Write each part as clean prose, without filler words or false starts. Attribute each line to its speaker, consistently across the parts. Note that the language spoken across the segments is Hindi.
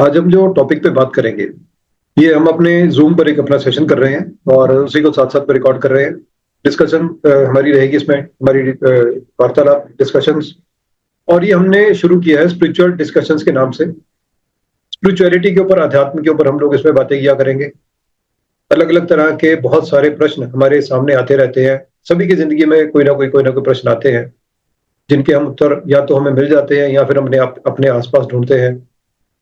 Speaker 1: आज हम जो टॉपिक पे बात करेंगे, ये हम अपने ज़ूम पर एक अपना सेशन कर रहे हैं और उसी को साथ-साथ में रिकॉर्ड कर रहे हैं। डिस्कशन हमारी रहेगी इसमें, हमारी वार्तालाप डिस्कशंस। और ये हमने शुरू किया है स्पिरिचुअल डिस्कशंस के नाम से। स्पिरिचुअलिटी के ऊपर, अध्यात्म के ऊपर हम लोग इसमें बातें किया करेंगे। अलग-अलग तरह के बहुत सारे प्रश्न हमारे सामने आते रहते हैं। सभी की ज़िंदगी में कोई ना कोई प्रश्न आते हैं, जिनके हम उत्तर या तो हमें मिल जाते हैं या फिर अपने आस-पास ढूँढते हैं।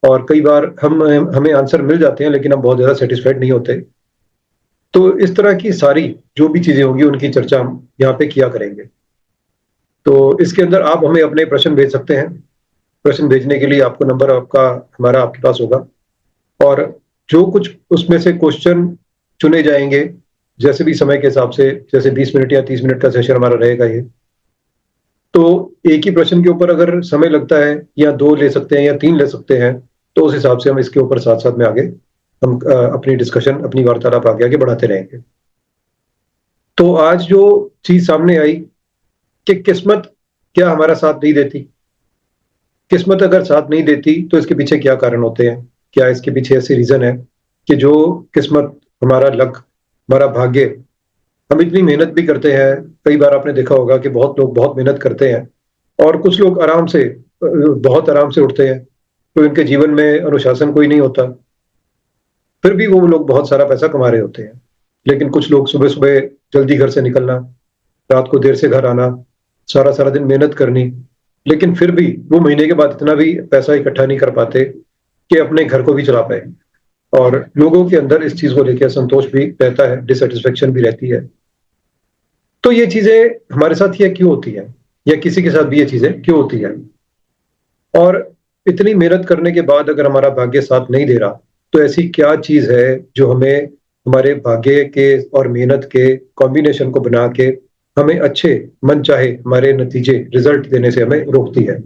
Speaker 1: और कई बार हमें आंसर मिल जाते हैं, लेकिन हम बहुत ज़्यादा सैटिस्फाइड नहीं होते। तो इस तरह की सारी जो भी चीज़ें होंगी, उनकी चर्चा हम यहाँ पे किया करेंगे। तो इसके अंदर आप हमें अपने प्रश्न भेज सकते हैं। प्रश्न भेजने के लिए आपको नंबर आपका हमारा आपके पास होगा, और जो कुछ उसमें से क्वेश्चन चुने जाएँगे, जैसे भी समय के हिसाब से, जैसे 20 मिनट या 30 मिनट का सेशन हमारा रहेगा ये। तो एक ही प्रश्न के ऊपर अगर समय लगता है, या 2 ले सकते हैं या 3 ले सकते हैं, तो उस हिसाब से हम इसके ऊपर साथ-साथ में आगे हम अपनी डिस्कशन, अपनी वार्तालाप आगे-आगे बढ़ाते रहेंगे। तो आज जो चीज़ सामने आई कि किस्मत क्या हमारा साथ नहीं देती? किस्मत अगर साथ नहीं देती, तो इसके पीछे क्या कारण होते हैं? क्या इसके पीछे ऐसी रीज़न है कि जो किस्मत, हमारा लक, हमारा भाग्य, हम इतनी मेहनत भी करते हैं। कई बार आपने देखा होगा कि बहुत लोग बहुत मेहनत करते हैं, और कुछ लोग आराम से बहुत आराम से उठते हैं, तो इनके जीवन में अनुशासन कोई नहीं होता। फिर भी वो लोग बहुत सारा पैसा कमा रहे होते हैं। लेकिन कुछ लोग सुबह-सुबह जल्दी घर से निकलना, रात को देर से घर आना, सारा-सारा दिन मेहनत करनी, लेकिन फिर भी वो महीने के बाद इतना भी पैसा इकट्ठा नहीं कर पाते कि अपने घर को भी चला पाएँ। और लोगों के अंदर इस चीज़ को लेके असंतोष भी रहता है, डिसैटिस्फैक्शन भी रहती है। तो ये चीज़ें हमारे साथ ये क्यों होती हैं? या किसी के साथ भी ये चीज़ें क्यों होती हैं? और इतनी मेहनत करने के बाद अगर हमारा भाग्य साथ नहीं दे रहा, तो ऐसी क्या चीज़ है जो हमें हमारे भाग्य के और मेहनत के कॉम्बिनेशन को बना के हमें अच्छे मनचाहे हमारे नतीजे, रिज़ल्ट देने से हमें रोकती है?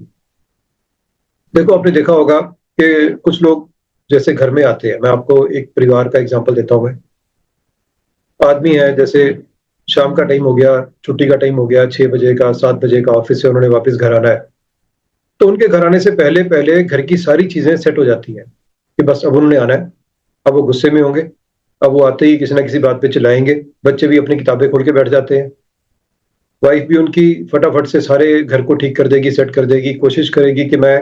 Speaker 1: देखो, आपने देखा होगा कि कुछ लोग जैसे घर में आते हैं, मैं आपको एक परिवार का एग्ज़ाम्पल देता हूँ मैं। आदमी है, जैसे शाम का टाइम हो गया, छुट्टी का टाइम हो गया, 6 बजे का, 7 बजे का, ऑफ़िस से उन्होंने वापस घर आना है। तो उनके घर आने से पहले-पहले घर की सारी चीज़ें सेट हो जाती हैं, कि बस अब उन्होंने आना है। अब वो गुस्से में होंगे, अब वो आते ही किसी न किसी बात पे चिल्लाएँगे, बच्चे भी अपनी किताबें खोल के बैठ जाते हैं। वाइफ़ भी उनकी फटाफट से सारे घर को ठीक कर देगी, सेट कर देगी, कोशिश करेगी कि मैं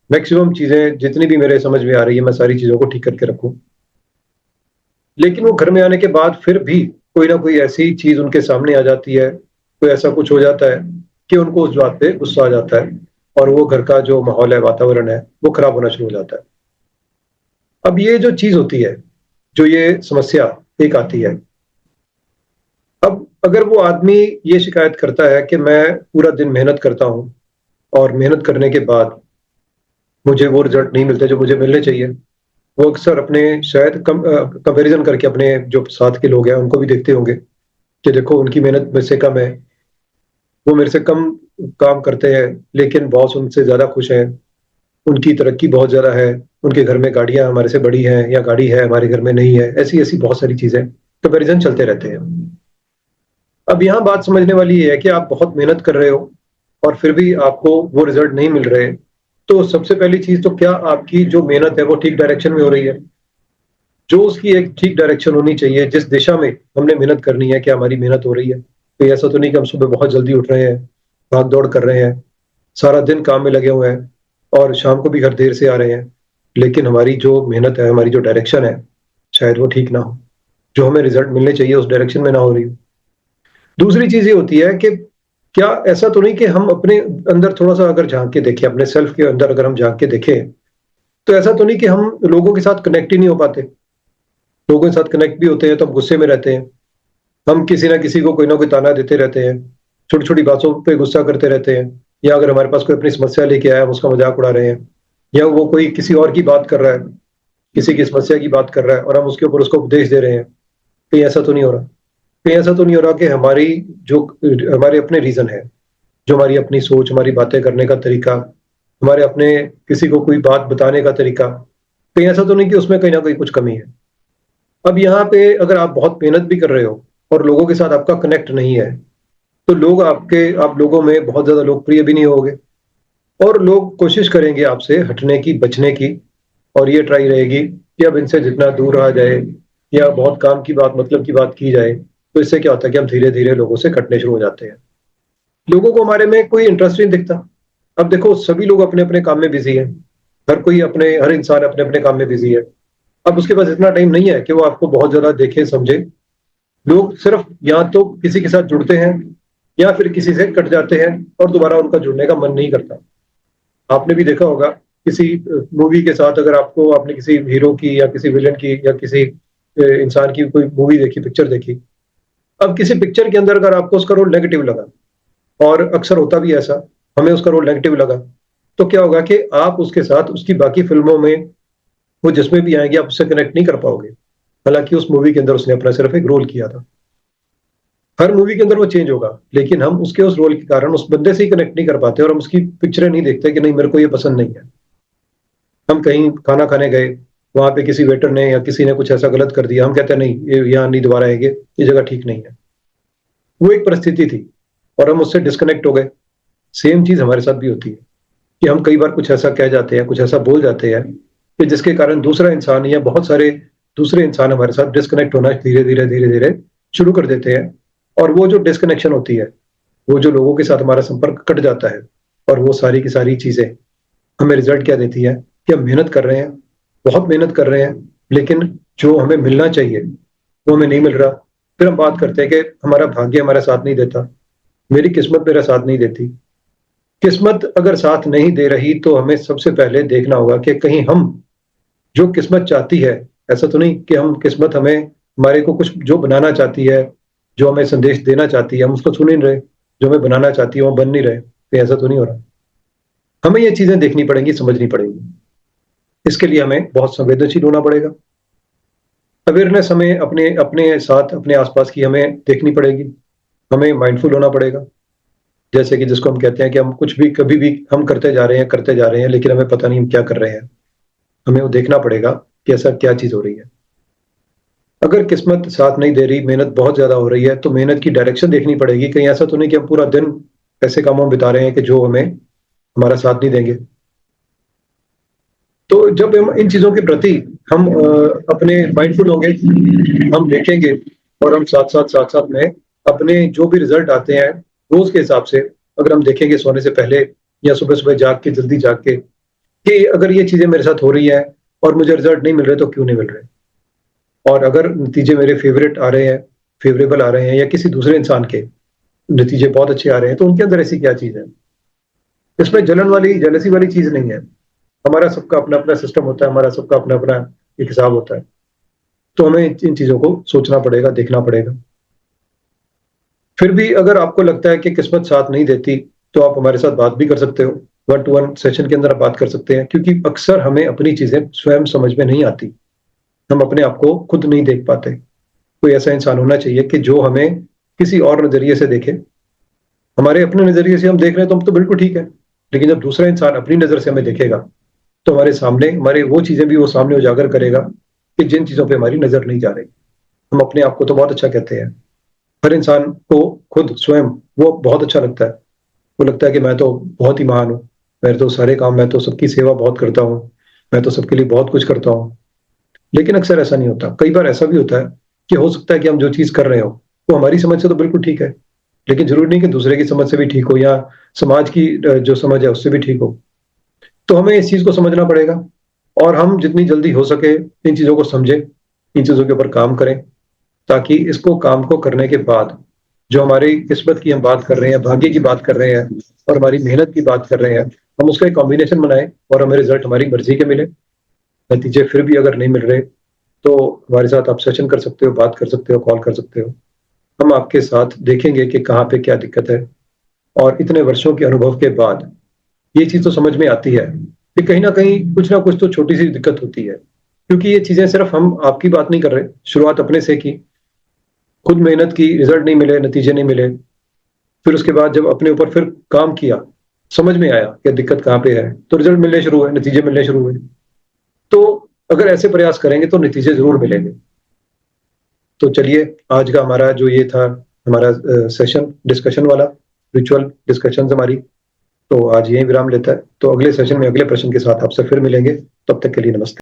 Speaker 1: मैक्सिमम चीज़ें जितनी भी मेरे समझ में आ रही है, मैं सारी चीज़ों को ठीक करके रखूँ। लेकिन वो घर में आने के बाद फिर भी कोई ना कोई ऐसी चीज़ उनके सामने आ जाती है, कोई ऐसा कुछ हो जाता है कि उनको उस बात पे गुस्सा आ जाता है, और वो घर का जो माहौल है, वातावरण है, वो खराब होना शुरू हो जाता है। अब ये जो चीज़ होती है, जो ये समस्या एक आती है, अब अगर वो आदमी ये शिकायत करता है कि मैं पूरा दिन मेहनत करता हूँ, और मेहनत करने के बाद मुझे वो रिज़ल्ट नहीं मिलते जो मुझे मिलने चाहिए। वो अक्सर अपने शायद कंपैरिज़न करके अपने जो साथ के लोग हैं, उनको भी देखते होंगे कि देखो, उनकी मेहनत मुझसे कम है, वो मेरे से कम काम करते हैं, लेकिन बॉस उनसे ज़्यादा खुश हैं, उनकी तरक्की बहुत ज़्यादा है, उनके घर में गाड़ियाँ हमारे से बड़ी हैं, या गाड़ी है हमारे घर में नहीं है। ऐसी-ऐसी बहुत सारी चीज़ें, कंपैरिज़न चलते रहते हैं। अब यहाँ बात समझने वाली ये है कि आप बहुत मेहनत कर रहे हो, और फिर भी आपको वो रिज़ल्ट नहीं मिल रहे। तो सबसे पहली चीज़ तो, क्या आपकी जो मेहनत है वो ठीक डायरेक्शन में हो रही है? जो उसकी एक ठीक डायरेक्शन होनी चाहिए, जिस दिशा में हमने मेहनत करनी है, क्या हमारी मेहनत हो रही है? कहीं ऐसा तो नहीं कि हम सुबह बहुत जल्दी उठ रहे हैं, भाग-दौड़ कर रहे हैं, सारा दिन काम में लगे हुए हैं, और शाम को भी घर देर से आ रहे हैं, लेकिन हमारी जो मेहनत है, हमारी जो डायरेक्शन है, शायद वो ठीक ना हो। जो हमें रिज़ल्ट मिलने चाहिए, उस डायरेक्शन में ना हो रही हो। दूसरी चीज़ ये होती है कि क्या ऐसा तो नहीं कि हम अपने अंदर थोड़ा-सा अगर झाँक के देखें, अपने सेल्फ के अंदर अगर हम झाँक के देखें, तो ऐसा तो नहीं कि हम लोगों के साथ कनेक्ट ही नहीं हो पाते? लोगों के साथ कनेक्ट भी होते हैं, तो हम गुस्से में रहते हैं। हम किसी न किसी को कोई ना कोई ताना देते रहते हैं, छोटी-छोटी बातों पे गुस्सा करते रहते हैं, या अगर हमारे पास कोई अपनी समस्या लेके आया, हम उसका मज़ाक उड़ा रहे हैं, या वो कोई किसी और की बात कर रहा है, किसी की समस्या की बात कर रहा है, और हम उसके ऊपर उसको उपदेश दे रहे हैं। कहीं ऐसा तो नहीं हो रहा? कहीं ऐसा तो नहीं हो रहा कि हमारी जो हमारे अपने रीज़न है, जो हमारी अपनी सोच, हमारी बातें करने का तरीका, हमारे अपने किसी को कोई बात बताने का तरीका, कहीं ऐसा तो नहीं कि उसमें कहीं न कहीं कुछ कमी है? अब यहाँ पे अगर आप बहुत मेहनत भी कर रहे हो, और लोगों के साथ आपका कनेक्ट नहीं है, तो आप लोगों में बहुत ज़्यादा लोकप्रिय भी नहीं होगे, और लोग कोशिश करेंगे आपसे हटने की, बचने की, और ये ट्राई रहेगी कि अब इनसे जितना दूर रहा जाए या बहुत काम की बात मतलब की बात की जाए, तो इससे क्या होता है कि हम धीरे धीरे लोगों से कटने शुरू हो जाते हैं। लोगों को हमारे में कोई इंटरेस्ट नहीं दिखता। अब देखो सभी लोग अपने अपने काम में बिजी है, हर इंसान अपने अपने काम में बिजी है। अब उसके पास इतना टाइम नहीं है कि वो आपको बहुत ज्यादा देखे समझे। लोग सिर्फ या तो किसी के साथ जुड़ते हैं या फिर किसी से कट जाते हैं और दोबारा उनका जुड़ने का मन नहीं करता। आपने भी देखा होगा किसी मूवी के साथ, अगर आपको आपने किसी हीरो की या किसी विलन की या किसी इंसान की कोई मूवी देखी, पिक्चर देखी, अब किसी पिक्चर के अंदर अगर आपको उसका रोल नेगेटिव लगा, और अक्सर होता भी ऐसा, हमें उसका रोल नेगेटिव लगा, तो क्या होगा कि आप उसके साथ उसकी बाकी फिल्मों में, वो जिसमें भी आएंगे, आप उससे कनेक्ट नहीं कर पाओगे। हालांकि उस मूवी के अंदर उसने अपना सिर्फ एक रोल किया था। हर मूवी के अंदर वो चेंज होगा, लेकिन हम उसके उस रोल के कारण उस बंदे से ही कनेक्ट नहीं कर पाते और हम उसकी पिक्चरें नहीं देखते कि नहीं मेरे को ये पसंद नहीं है। हम कहीं खाना खाने गए, वहां पे किसी वेटर ने या किसी ने कुछ ऐसा गलत कर दिया, हम कहते हैं नहीं ये यहाँ नहीं दोबारा आएंगे, ये जगह ठीक नहीं है। वो एक परिस्थिति थी और हम उससे डिस्कनेक्ट हो गए। सेम चीज हमारे साथ भी होती है कि हम कई बार कुछ ऐसा कह जाते हैं, कुछ ऐसा बोल जाते हैं कि जिसके कारण दूसरा इंसान या बहुत सारे दूसरे इंसान हमारे साथ डिस्कनेक्ट होना धीरे धीरे शुरू कर देते हैं। और वो जो डिस्कनेक्शन होती है, वो जो लोगों के साथ हमारा संपर्क कट जाता है, और वो सारी की सारी चीजें हमें रिजल्ट क्या देती है कि हम मेहनत कर रहे हैं, बहुत मेहनत कर रहे हैं, लेकिन जो हमें मिलना चाहिए वो हमें नहीं मिल रहा। फिर हम बात करते हैं कि हमारा भाग्य हमारा साथ नहीं देता, मेरी किस्मत मेरा साथ नहीं देती। किस्मत अगर साथ नहीं दे रही तो हमें सबसे पहले देखना होगा कि कहीं हम जो किस्मत चाहती है, ऐसा तो नहीं कि हम किस्मत हमें हमारे को कुछ जो बनाना चाहती है, जो हमें संदेश देना चाहती है, हम उसको सुन नहीं रहे। जो हमें बनाना चाहती है वो बन नहीं रहे, तो ऐसा तो नहीं हो रहा। हमें ये चीजें देखनी पड़ेंगी, समझनी पड़ेगी। इसके लिए हमें बहुत संवेदनशील होना पड़ेगा। अवेयरनेस हमें अपने अपने साथ अपने आसपास की हमें देखनी पड़ेगी। हमें माइंडफुल होना पड़ेगा। जैसे कि जिसको हम कहते हैं कि हम कुछ भी कभी भी हम करते जा रहे हैं, लेकिन हमें पता नहीं हम क्या कर रहे हैं। हमें वो देखना पड़ेगा कि ऐसा क्या चीज हो रही है। अगर किस्मत साथ नहीं दे रही, मेहनत बहुत ज्यादा हो रही है, तो मेहनत की डायरेक्शन देखनी पड़ेगी। कहीं ऐसा तो नहीं कि हम पूरा दिन ऐसे कामों में बिता रहे हैं कि जो हमें हमारा साथ नहीं देंगे। तो जब हम इन चीजों के प्रति हम अपने माइंडफुल होंगे, हम देखेंगे, और हम साथ साथ में अपने जो भी रिजल्ट आते हैं रोज के हिसाब से, अगर हम देखेंगे सोने से पहले या सुबह सुबह जाग के, जल्दी जाग के, कि अगर ये चीजें मेरे साथ हो रही है और मुझे रिजल्ट नहीं मिल रहे तो क्यों नहीं मिल रहे। और अगर नतीजे मेरे फेवरेट आ रहे हैं, फेवरेबल आ रहे हैं, या किसी दूसरे इंसान के नतीजे बहुत अच्छे आ रहे हैं, तो उनके अंदर ऐसी क्या चीज है। इसमें जलन वाली जेलसी वाली चीज नहीं है। हमारा सबका अपना अपना सिस्टम होता है, हमारा सबका अपना अपना एक हिसाब होता है। तो हमें इन चीजों को सोचना पड़ेगा, देखना पड़ेगा। फिर भी अगर आपको लगता है कि किस्मत साथ नहीं देती, तो आप हमारे साथ बात भी कर सकते हो। 1-to-1 सेशन के अंदर आप बात कर सकते हैं, क्योंकि अक्सर हमें अपनी चीजें स्वयं समझ में नहीं आती। हम अपने आप को खुद नहीं देख पाते। कोई ऐसा इंसान होना चाहिए कि जो हमें किसी और नजरिए से देखे। हमारे अपने नजरिए से हम देख रहे हैं तो हम तो बिल्कुल ठीक है, लेकिन जब दूसरा इंसान अपनी नजर से हमें देखेगा, तो हमारे सामने हमारे वो चीजें भी वो सामने उजागर करेगा कि जिन चीजों पे हमारी नजर नहीं जा रही। हम अपने आप को तो बहुत अच्छा कहते हैं। हर इंसान को खुद स्वयं वो बहुत अच्छा लगता है। वो लगता है कि मैं तो बहुत ही महान हूँ, मेरे तो सारे काम, मैं तो सबकी सेवा बहुत करता हूँ, मैं तो सबके लिए बहुत कुछ करता हूँ। लेकिन अक्सर ऐसा नहीं होता। कई बार ऐसा भी होता है कि हो सकता है कि हम जो चीज कर रहे हो वो हमारी समझ से तो बिल्कुल ठीक है, लेकिन जरूरी नहीं कि दूसरे की समझ से भी ठीक हो, या समाज की जो समझ है उससे भी ठीक हो। तो हमें इस चीज को समझना पड़ेगा, और हम जितनी जल्दी हो सके इन चीजों को समझें, इन चीजों के ऊपर काम करें, ताकि इसको काम को करने के बाद जो हमारी किस्मत की हम बात कर रहे हैं, भाग्य की बात कर रहे हैं, और हमारी मेहनत की बात कर रहे हैं, हम उसका एक कॉम्बिनेशन बनाएं और हमें रिजल्ट हमारी मर्जी के मिले। नतीजे फिर भी अगर नहीं मिल रहे, तो हमारे साथ आप सेशन कर सकते हो, बात कर सकते हो, कॉल कर सकते हो। हम आपके साथ देखेंगे कि कहाँ पे क्या दिक्कत है। और इतने वर्षों के अनुभव के बाद ये चीज तो समझ में आती है कि कहीं ना कुछ तो छोटी सी दिक्कत होती है। क्योंकि ये चीजें सिर्फ हम आपकी बात नहीं कर रहे, शुरुआत अपने से की, खुद मेहनत की, रिजल्ट नहीं मिले, नतीजे नहीं मिले। फिर उसके बाद जब अपने ऊपर फिर काम किया, समझ में आया कि दिक्कत कहाँ पे है, तो रिजल्ट मिलने शुरू हुए, नतीजे मिलने शुरू हुए। तो अगर ऐसे प्रयास करेंगे तो नतीजे जरूर मिलेंगे। तो चलिए, आज का हमारा जो ये था, हमारा सेशन डिस्कशन वाला, रिचुअल डिस्कशन हमारी, तो आज यही विराम लेता है। तो अगले सेशन में अगले प्रश्न के साथ आपसे फिर मिलेंगे। तब तक के लिए नमस्ते।